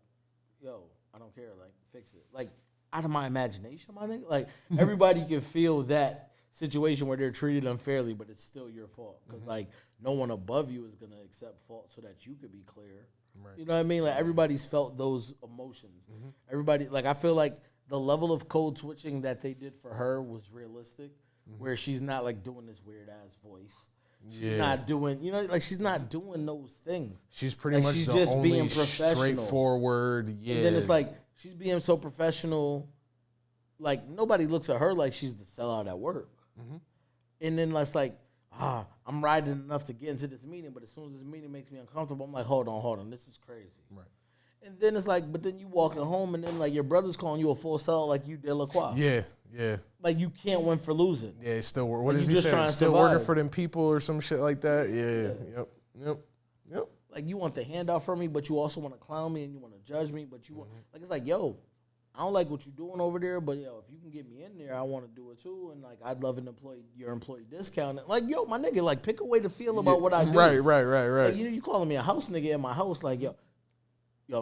yo, I don't care. Like, fix it. Like, out of my imagination, my nigga. Like, everybody can feel that situation where they're treated unfairly, but it's still your fault. Because, like, no one above you is going to accept fault so that you could be clear. Right. You know what I mean? Like, everybody's felt those emotions. Mm-hmm. Everybody, like, I feel like the level of code switching that they did for her was realistic, where she's not, like, doing this weird-ass voice. She's not doing, you know, like, she's not doing those things. She's pretty like, much she's the just only being professional. Straightforward, yeah. And then it's like, she's being so professional, like, nobody looks at her like she's the sellout at work. Mm-hmm. And then it's like, I'm riding enough to get into this meeting, but as soon as this meeting makes me uncomfortable, I'm like, hold on, this is crazy. Right. And then it's like, but then you walking home, and then, like, your brother's calling you a full sellout like you Delacroix. Yeah. Like, you can't win for losing. Yeah, it's still working. What like, is he saying? Still survive. working for them people or some shit like that? Yeah. Yep. Like, you want the handout from me, but you also want to clown me and you want to judge me, but you want, like, it's like, yo, I don't like what you're doing over there, but, yo, if you can get me in there, I want to do it too. And, like, I'd love your employee discount. Like, yo, my nigga, like, pick a way to feel about what I do. Right. Like, you calling me a house nigga in my house, like, yo,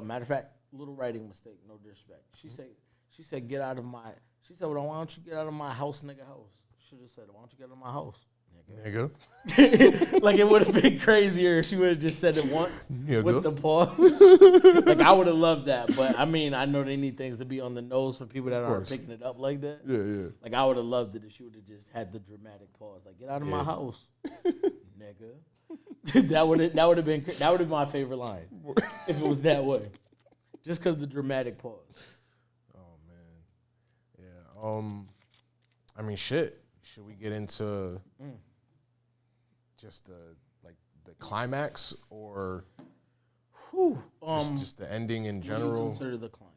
matter of fact, little writing mistake, no disrespect. She said, get out of my, she said, well, why don't you get out of my house, nigga house? Should have said, why don't you get out of my house? Nigga. Like, it would have been crazier if she would have just said it once with the pause. Like, I would have loved that. But, I mean, I know they need things to be on the nose for people that aren't picking it up like that. Yeah. Like, I would have loved it if she would have just had the dramatic pause. Like, get out of my house, nigga. That would have been my favorite line if it was that way. Just because the dramatic pause. Oh, man. Yeah. I mean, shit. Should we get into just the climax or just the ending in general? What do you consider the climax?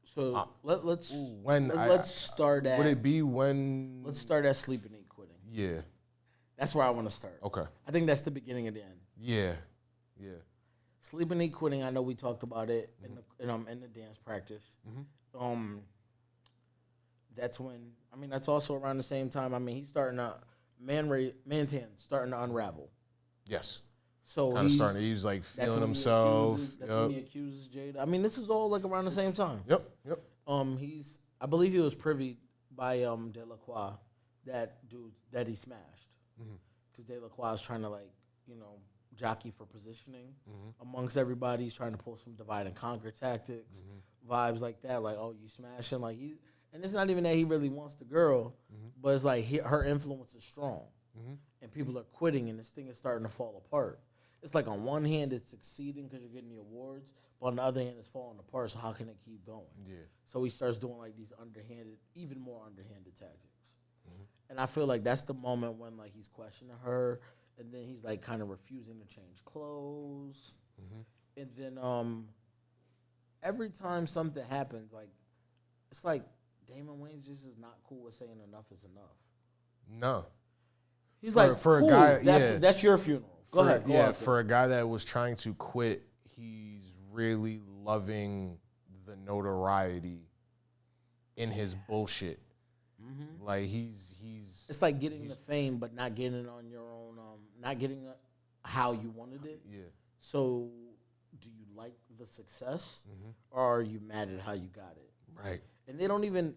So let's start at. Would it be when? Let's start at sleep and eat quitting. Yeah. That's where I want to start. Okay. I think that's the beginning of the end. Yeah. Sleep and eat quitting. I know we talked about it in the dance practice. Mm-hmm. That's when. I mean, that's also around the same time. I mean, he's starting to Mantan starting to unravel. Yes. So kind of starting. He's like feeling himself. That's when he accuses Jada. I mean, this is all like around the same time. Yep. I believe he was privy by Delacroix, that dude that he smashed, because Delacroix is trying to, like, jockey for positioning amongst everybody. He's trying to pull some divide and conquer tactics, vibes like that. Like, oh, you smashing? Like, and it's not even that he really wants the girl, but it's like her influence is strong, and people are quitting, and this thing is starting to fall apart. It's like on one hand it's succeeding because you're getting the awards, but on the other hand it's falling apart. So how can it keep going? Yeah. So he starts doing like these even more underhanded tactics, and I feel like that's the moment when, like, he's questioning her. And then he's, like, kind of refusing to change clothes. And then every time something happens, like, it's like Damon Wayans just is not cool with saying enough is enough. No. He's like, for cool, a guy, that's your funeral. Go ahead. Yeah, for a guy that was trying to quit, he's really loving the notoriety in his bullshit. Like, he's. It's like getting the fame, but not getting it on your own. Not getting it how you wanted it. Yeah. So, do you like the success, or are you mad at how you got it? Right. And they don't even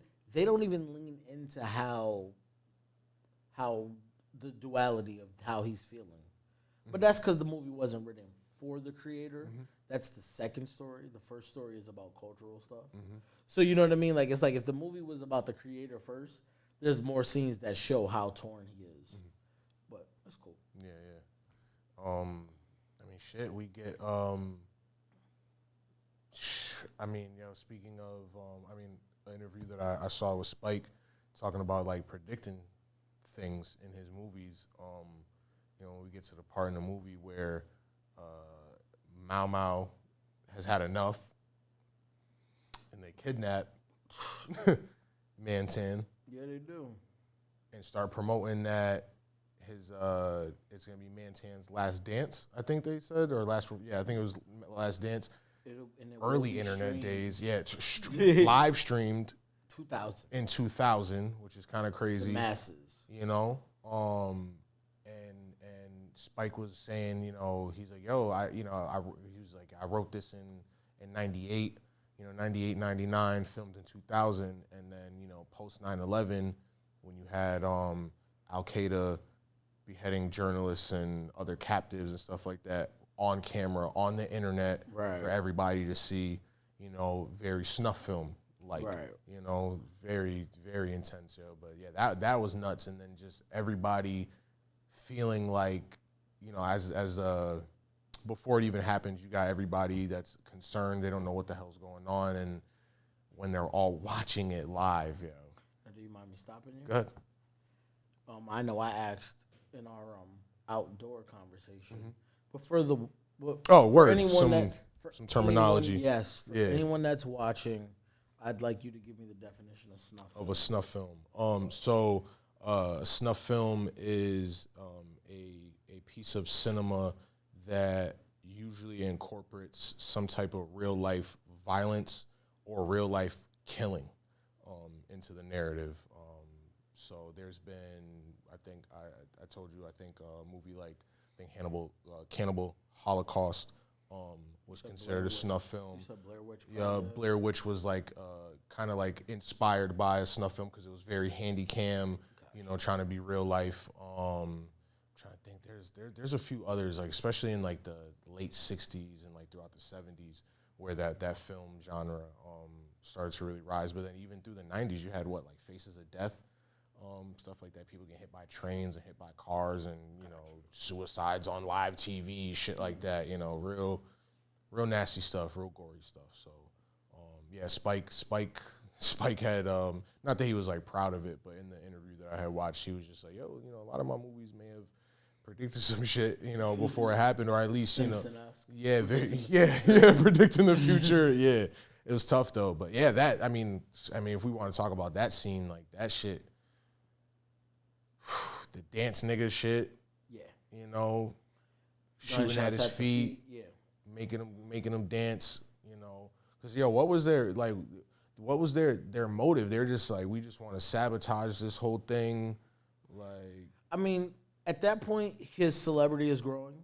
lean into how the duality of how he's feeling. But that's because the movie wasn't written for the creator. That's the second story. The first story is about cultural stuff. So, you know what I mean? Like, it's like if the movie was about the creator first, there's more scenes that show how torn he is. But that's cool. Yeah. I mean, shit, we get, speaking of, an interview that I saw with Spike talking about, like, predicting things in his movies. We get to the part in the movie where Mau Mau has had enough, and they kidnap Mantan. Yeah, they do. And start promoting that his it's gonna be Mantan's last dance. I think they said, or last. Yeah, I think it was last dance. Early internet streamed. Days. Yeah, it's live streamed. 2000. In 2000, which is kind of crazy. Masses. You know, and Spike was saying, you know, he's like, yo, he was like, I wrote this in 98, you know, 98, 99, filmed in 2000, and then, you know, post 9/11, when you had Al-Qaeda beheading journalists and other captives and stuff like that on camera, on the internet, right, for everybody to see, you know, very snuff film. Like, right, you know, very, very intense, yo. But yeah, that was nuts. And then just everybody feeling like, you know, as before it even happens, you got everybody that's concerned. They don't know what the hell's going on. And when they're all watching it live, yo. Now, do you mind me stopping you? Go ahead. I know I asked in our outdoor conversation, but for the some terminology. Yes, for anyone that's watching, I'd like you to give me the definition of snuff film. Of a snuff film. So a snuff film is a piece of cinema that usually incorporates some type of real life violence or real life killing into the narrative. So there's been, I think I told you, I think a movie like Cannibal Holocaust was considered a snuff film. You said Blair Witch. Yeah, Blair Witch was like kind of like inspired by a snuff film because it was very handy cam, you know, trying to be real life. I'm trying to think. There's a few others, like especially in like the late '60s and like throughout the '70s, where that film genre started to really rise. But then even through the '90s, you had like Faces of Death. Stuff like that. People get hit by trains and hit by cars, and you know, suicides on live TV, shit like that. You know, real nasty stuff, real gory stuff. So, yeah, Spike had not that he was like proud of it, but in the interview that I had watched, he was just like, yo, you know, a lot of my movies may have predicted some shit, you know, before it happened, or at least, you know, predicting the future. Yeah, it was tough though, but yeah, that I mean, if we want to talk about that scene, like that shit. The dance nigga shit, you know, shooting at his feet, making him dance, you know, because what was their motive? They're just like, we just want to sabotage this whole thing, like. I mean, at that point, his celebrity is growing,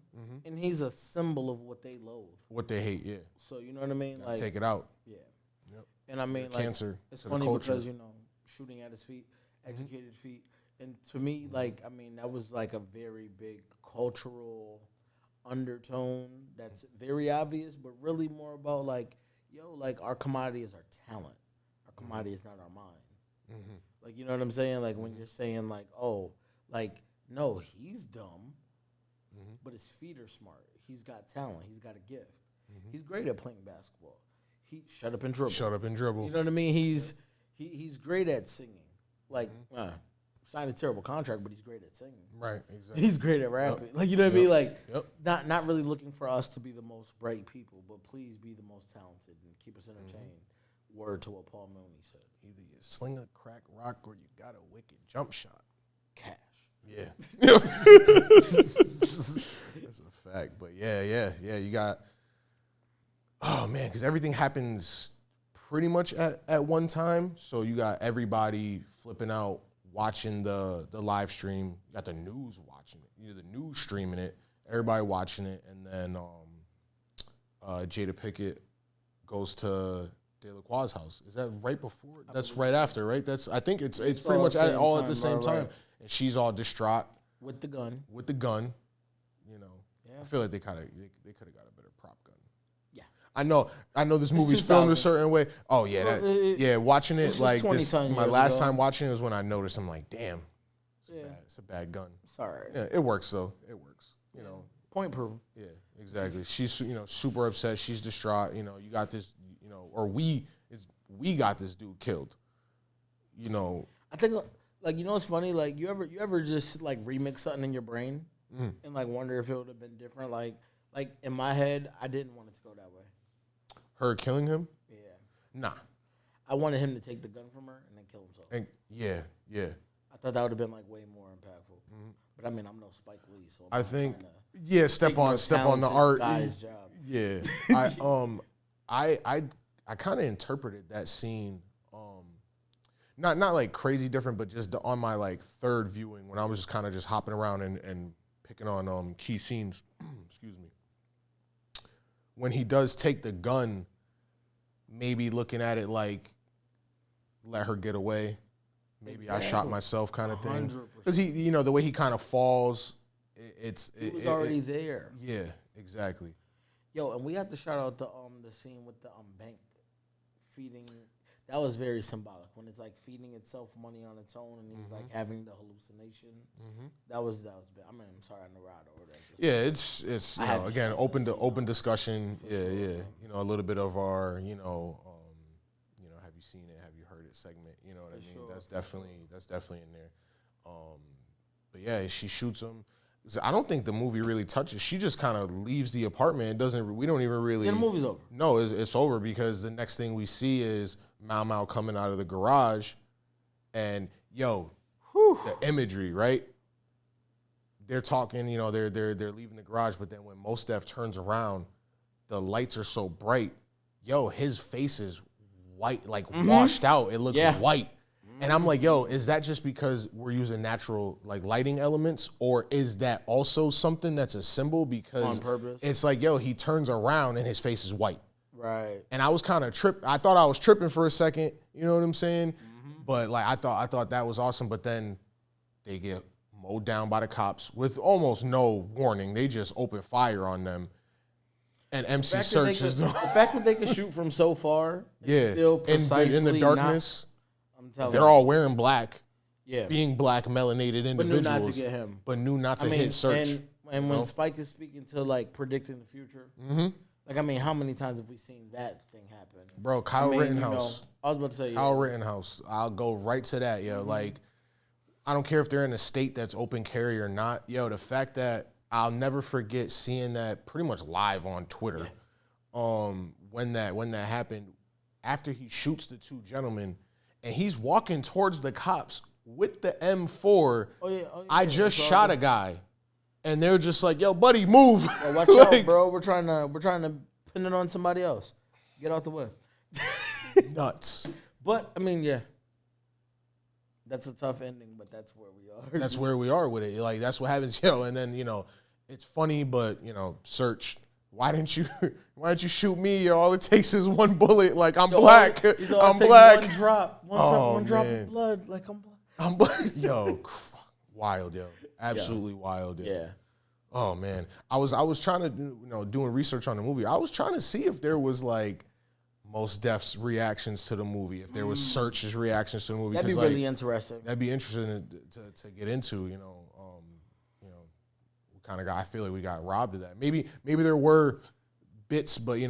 and he's a symbol of what they loathe, what they hate. Yeah. So you know what I mean? Like, take it out. Yeah. Yep. And I mean, like, cancer. It's funny because, you know, shooting at his feet, educated feet. And to me, like, I mean, that was like a very big cultural undertone that's very obvious, but really more about like, yo, like our commodity is our talent. Our commodity is not our mind. Like, you know what I'm saying? Like when you're saying like, oh, like, no, he's dumb, but his feet are smart. He's got talent. He's got a gift. He's great at playing basketball. He shut up and dribble. You know what I mean? He's great at singing. Like, signed a terrible contract, but he's great at singing. Right, exactly. He's great at rapping. Like, you know what I mean? Like, not really looking for us to be the most bright people, but please be the most talented and keep us entertained. Word to what Paul Mooney said. Either you sling a crack rock or you got a wicked jump shot. Cash. Yeah. That's a fact. But yeah, you got, oh man, because everything happens pretty much at one time. So you got everybody flipping out, watching the live stream. You got the news watching it. You know, the news streaming it. Everybody watching it, and then Jada Pinkett goes to De La Croix's house. Is that right before? That's right after, right? I think it's pretty much all at the same time. Right. And she's all distraught with the gun. You know, I feel like they could have got a better prop gun. Yeah, I know this movie's filmed a certain way. Oh yeah, watching it like this. My last time watching it was when I noticed. I'm like, damn, it's a bad gun. Sorry. Yeah, it works though. It works. You know, point proven. Yeah, exactly. She's super upset. She's distraught. You know, you got this. You know, or we got this dude killed. You know, I think like, you know what's funny? Like you ever just like remix something in your brain and like wonder if it would have been different. Like in my head, I didn't want it to go that way. Her killing him? Yeah. Nah. I wanted him to take the gun from her and then kill himself. And yeah. I thought that would have been like way more impactful. Mm-hmm. But I mean, I'm no Spike Lee, so I think step on the art. Guy's job. Yeah. I kind of interpreted that scene not like crazy different, but just on my like third viewing when I was just kind of just hopping around and picking on key scenes. Excuse me. When he does take the gun, maybe looking at it like, let her get away. Maybe I shot myself kind of thing. Because he, the way he kind of falls, he was already there. Yeah, exactly. Yo, and we have to shout out the scene with the bank feeding. That was very symbolic when it's like feeding itself money on its own, and he's like having the hallucination. Mm-hmm. That was big. I mean, I'm sorry, I never out over that. Yeah, it's again open discussion. Yeah. A little bit of our have you seen it? Have you heard it? Segment. You know what I mean? Sure. That's definitely in there. But yeah, she shoots him. I don't think the movie really touches. She just kind of leaves the apartment. We don't even really. Yeah, the movie's over. No, it's over because the next thing we see is Mau Mau coming out of the garage, and the imagery, right? They're talking, they're leaving the garage, but then when Mos Def turns around, the lights are so bright. His face is white, like washed out. It looks white. And I'm like, is that just because we're using natural like lighting elements, or is that also something that's a symbol? Because on purpose. It's like, he turns around and his face is white. Right. And I was kind of I thought I was tripping for a second, you know what I'm saying? Mm-hmm. But like I thought that was awesome, but then they get mowed down by the cops with almost no warning. They just open fire on them. And MC searches them. The fact that they can shoot from so far, still precisely in the darkness. They're you. All wearing black. Yeah. Being black melanated individuals. But knew not to get him. But knew not to hit search. And when Spike is speaking to like predicting the future, like, I mean, how many times have we seen that thing happen? Bro, Kyle Rittenhouse. I was about to say, Kyle Rittenhouse. I'll go right to that, Like, I don't care if they're in a state that's open carry or not. The fact that I'll never forget seeing that pretty much live on Twitter. Yeah. When that happened, after he shoots the two gentlemen, and he's walking towards the cops with the M4. I just shot a guy. And they're just like, yo, buddy, move. Yo, watch out, bro. We're trying to pin it on somebody else. Get out the way. Nuts. But, I mean, yeah. That's a tough ending, but that's where we are. That's where we are with it. Like, that's what happens, And then, it's funny, but, search. Why didn't you shoot me? All it takes is one bullet. Like, I'm black. I'm black. One drop. One drop of blood. Like, I'm black. I'm black. Yo, wild, Absolutely wild, Yeah. Oh man, I was trying to doing research on the movie. I was trying to see if there was like Mos Def's reactions to the movie, if there was Search's reactions to the movie. That'd be really interesting. That'd be interesting to get into. What kind of guy? I feel like we got robbed of that. Maybe there were bits, but a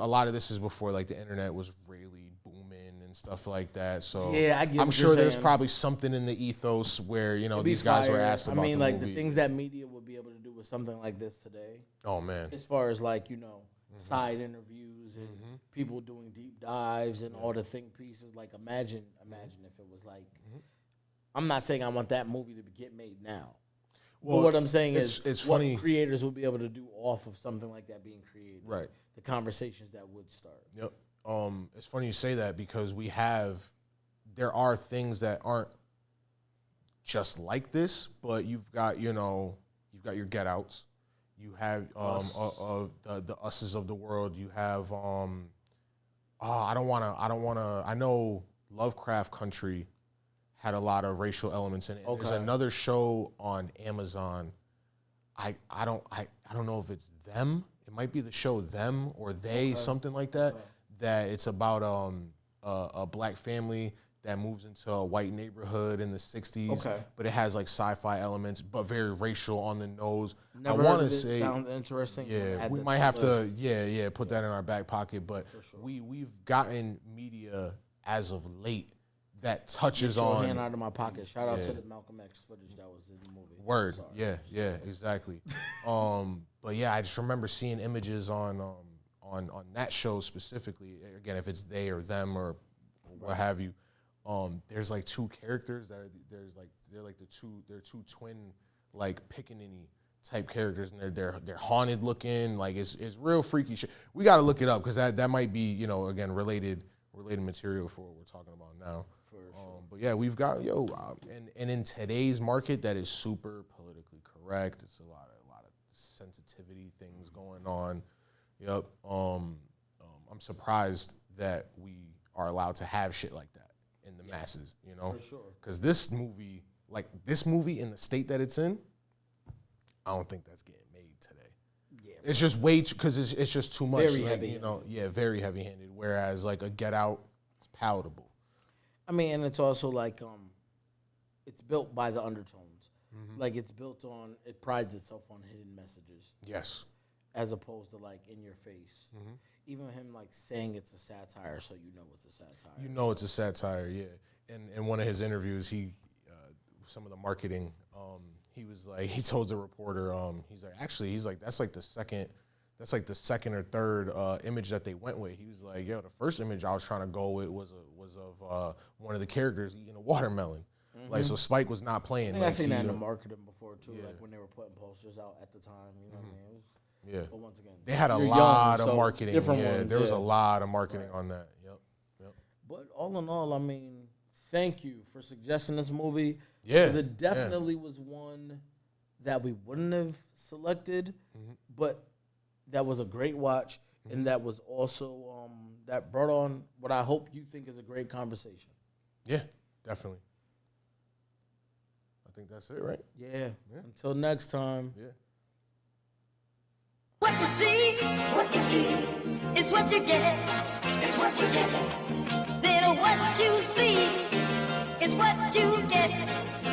lot of this is before like the internet was really booming and stuff like that. So yeah, I'm sure there's probably something in the ethos where these guys were asked about. I mean, like the things that media would be able to do with something like this today. Oh man, as far as like side interviews and people doing deep dives and all the think pieces. Like imagine if it was like. I'm not saying I want that movie to get made now. Well, but what I'm saying is it's what funny. Creators would be able to do off of something like that being created. Right. The conversations that would start. Yep. It's funny you say that because there are things that aren't just like this, but you've got your Get Outs, you have the Us's of the world, you have I know Lovecraft Country had a lot of racial elements in it. Okay. There's another show on Amazon. I don't know if it's Them. It might be the show Them or They, something like that. Okay. That it's about a black family that moves into a white neighborhood in the 60s. Okay. But it has like sci-fi elements, but very racial on the nose. Never I want to say sounds interesting. Yeah, we might have to put that in our back pocket. But sure. We've gotten media as of late that touches on. Hand out of my pocket. Shout out to the Malcolm X footage that was in the movie. Word. Yeah, exactly. But yeah, I just remember seeing images on on that show specifically, again, if it's they or them or what have you, there's like two characters that are they're two twin like Pickaninny type characters, and they're haunted looking, like it's real freaky shit. We got to look it up because that might be, you know, again related material for what we're talking about now. For sure. But yeah, we've got and in today's market that is super politically correct. It's a lot of sensitivity things going on. Yep. I'm surprised that we are allowed to have shit like that in the masses, you know? For sure. Because this movie in the state that it's in, I don't think that's getting made today. Yeah. It's just way too, because it's just too much. Very heavy. You know, very heavy-handed. Whereas like a Get Out is palatable. I mean, and it's also like it's built by the undertones. Mm-hmm. Like it prides itself on hidden messages. Yes. As opposed to like in your face. Mm-hmm. Even him like saying it's a satire, so you know it's a satire. You know it's a satire, yeah. And in one of his interviews, some of the marketing, he was like, he told the reporter, he's like, that's like the second or third image that they went with. He was like, yo, the first image I was trying to go with was of one of the characters eating a watermelon. Mm-hmm. Like, so Spike was not playing. I've seen that in the marketing before too, like when they were putting posters out at the time. You know what I mean? It was, yeah. But once again, they had a lot of marketing. There was a lot of marketing on that. Yep. But all in all, I mean, thank you for suggesting this movie. Yeah. Because it definitely was one that we wouldn't have selected, but that was a great watch, and that was also that brought on what I hope you think is a great conversation. Yeah, definitely. I think that's it, right? Yeah. Until next time. Yeah. What you see is what you get. It's what you get. Then what you see is what you get.